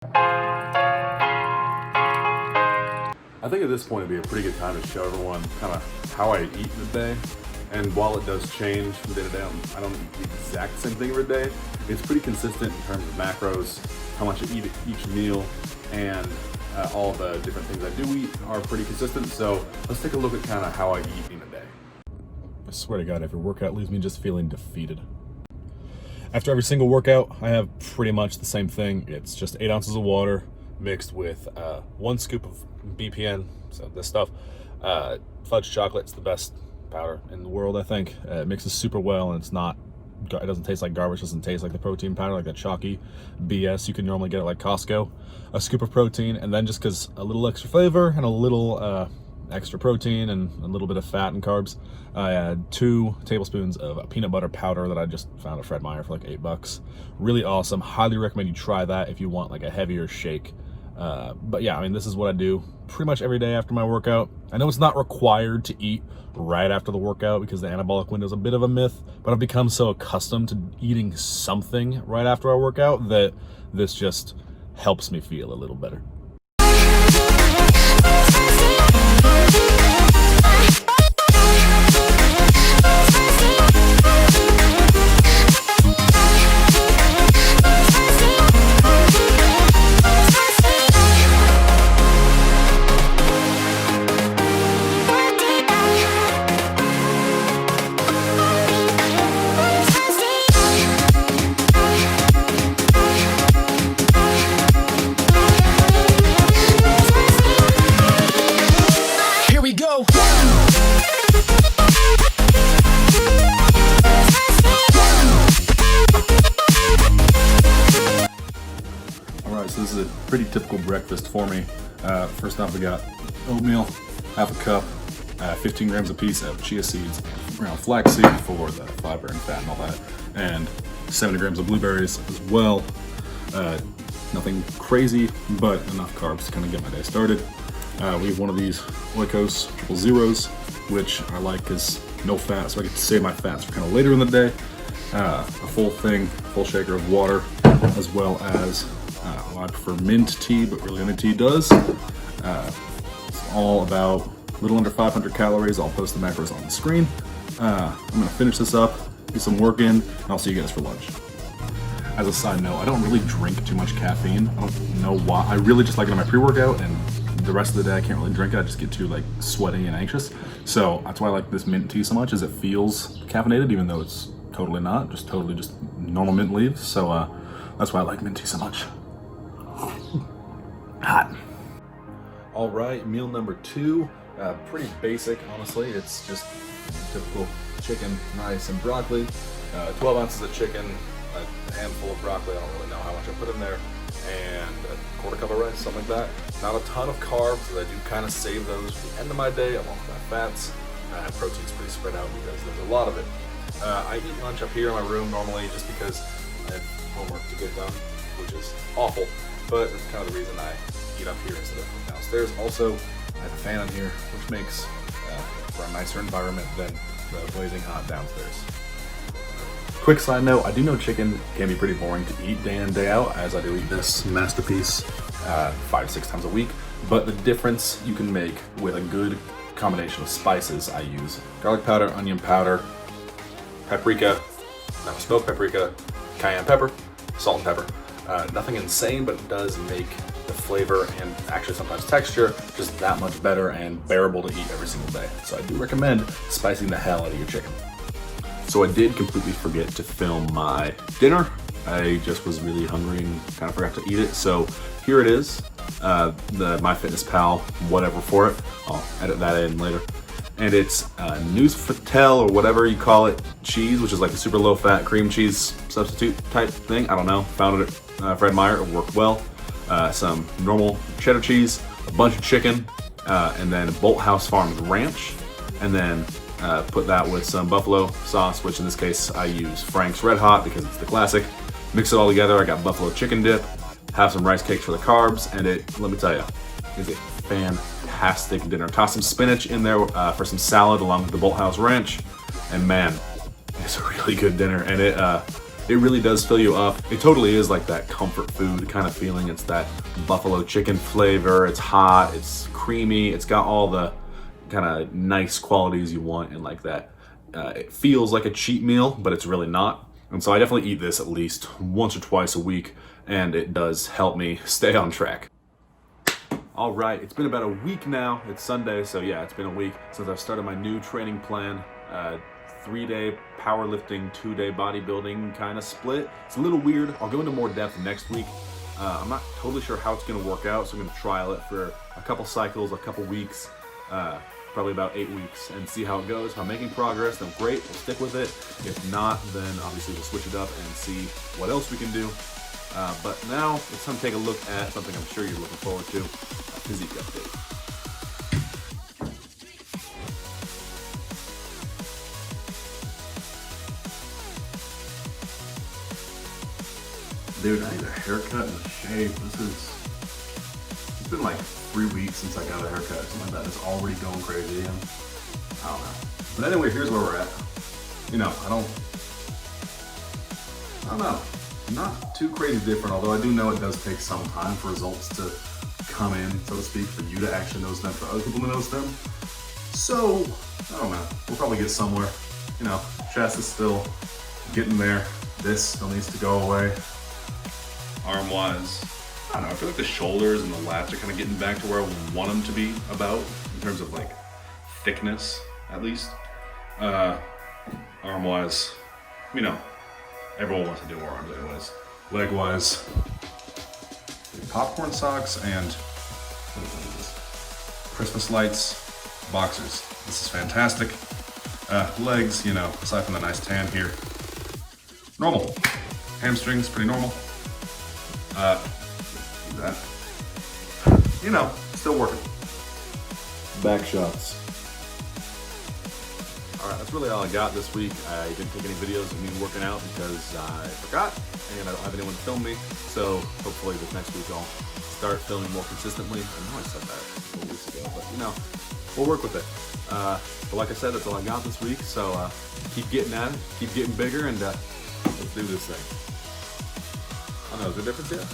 I think at this point it'd be a pretty good time to show everyone kind of how I eat in a day. And while it does change from day to day, I don't eat the exact same thing every day. It's pretty consistent in terms of macros, how much I eat at each meal, and all the different things I do eat are pretty consistent. So let's take a look at kind of how I eat in a day. I swear to God, every workout leaves me just feeling defeated. After every single workout, I have pretty much the same thing. It's just 8 ounces of water mixed with 1 scoop of BPN, so this stuff. Fudge chocolate's the best powder in the world, I think. It mixes super well, and it doesn't taste like garbage. It doesn't taste like the protein powder, like that chalky BS you can normally get at like Costco. A scoop of protein, and then just because a little extra flavor and a little extra protein and a little bit of fat and carbs, I add 2 tablespoons of peanut butter powder that I just found at Fred Meyer for like $8. Really awesome. Highly recommend you try that if you want like a heavier shake. But yeah, I mean, this is what I do pretty much every day after my workout. I know it's not required to eat right after the workout because the anabolic window is a bit of a myth, but I've become so accustomed to eating something right after I work out that this just helps me feel a little better. Alright, so this is a pretty typical breakfast for me. First off, we got oatmeal, half a cup, 15 grams a piece of chia seeds, flaxseed for the fiber and fat and all that, and 70 grams of blueberries as well. Nothing crazy, but enough carbs to kind of get my day started. We have one of these Oikos 000s, which I like because no fat, so I get to save my fats for kind of later in the day. A full shaker of water, as well as, I prefer mint tea, but really any tea does. It's all about a little under 500 calories. I'll post the macros on the screen. I'm gonna finish this up, get some work in, and I'll see you guys for lunch. As a side note, I don't really drink too much caffeine. I don't know why. I really just like it on my pre-workout, and the rest of the day I can't really drink it. I just get too like sweaty and anxious. So that's why I like this mint tea so much, is it feels caffeinated, even though it's totally not, just normal mint leaves. So that's why I like mint tea so much. Hot. All right, meal number 2, pretty basic, honestly. It's just typical chicken, rice, and broccoli. 12 ounces of chicken, a handful of broccoli, I don't really know how much I put in there, and a quarter cup of rice, something like that. Not a ton of carbs, but I do kind of save those for the end of my day, along with my fats. Protein's pretty spread out because there's a lot of it. I eat lunch up here in my room normally just because I have homework to get done, which is awful, but that's kind of the reason I eat up here instead of downstairs. Also, I have a fan in here, which makes for a nicer environment than the blazing hot downstairs. Quick side note, I do know chicken can be pretty boring to eat day in, day out, as I do eat this masterpiece 5-6 times a week, but the difference you can make with a good combination of spices. I use garlic powder, onion powder, paprika, smoked paprika, cayenne pepper, salt and pepper. Nothing insane, but it does make the flavor and actually sometimes texture just that much better and bearable to eat every single day. So I do recommend spicing the hell out of your chicken. So I did completely forget to film my dinner. I just was really hungry and kind of forgot to eat it. So here it is, the MyFitnessPal whatever for it. I'll edit that in later. And it's Neufchtel or whatever you call it cheese, which is like a super low fat cream cheese substitute type thing. I don't know, found it at Fred Meyer, it worked well. Some normal cheddar cheese, a bunch of chicken, and then Bolthouse Farms ranch, and then put that with some buffalo sauce, which in this case I use Frank's Red Hot because it's the classic. Mix it all together. I got buffalo chicken dip, have some rice cakes for the carbs, and it, let me tell you, is a fantastic dinner. Toss some spinach in there for some salad along with the Bolthouse ranch, and man, it's a really good dinner. And it It really does fill you up. It totally is like that comfort food kind of feeling. It's that buffalo chicken flavor. It's hot, it's creamy, it's got all the kind of nice qualities you want in like that. It feels like a cheat meal, but it's really not. And so I definitely eat this at least once or twice a week, and it does help me stay on track. All right, it's been about a week now. It's Sunday, so yeah, it's been a week since I've started my new training plan. 3-day powerlifting, 2-day bodybuilding kind of split. It's a little weird. I'll go into more depth next week. I'm not totally sure how it's gonna work out, so I'm gonna trial it for a couple cycles, a couple weeks, probably about 8 weeks, and see how it goes. If I'm making progress, then great, we'll stick with it. If not, then obviously we'll switch it up and see what else we can do. But now it's time to take a look at something I'm sure you're looking forward to, a physique update. Dude, I need a haircut and a shave. It's been like 3 weeks since I got a haircut, something like that. It's already going crazy again. I don't know. But anyway, here's where we're at. You know, I don't know. Not too crazy different, although I do know it does take some time for results to come in, so to speak, for you to actually notice them, for other people to notice them. So, I don't know. We'll probably get somewhere. You know, chest is still getting there. This still needs to go away. Arm-wise, I don't know, I feel like the shoulders and the lats are kind of getting back to where I want them to be about, in terms of like thickness, at least. Arm-wise, you know, everyone wants to do more arms anyways. Leg-wise, popcorn socks and, what is this? Christmas lights, boxers. This is fantastic. Legs, you know, aside from the nice tan here, normal. Hamstrings, pretty normal. That, you know, still working. Back shots. All right, that's really all I got this week. I didn't take any videos of me working out because I forgot, and I don't have anyone to film me. So hopefully this next week I'll start filming more consistently. I know I said that a couple weeks ago, but you know, we'll work with it. But like I said, that's all I got this week. So keep getting at it, keep getting bigger, and let's do this thing. I don't know, is there a difference yet?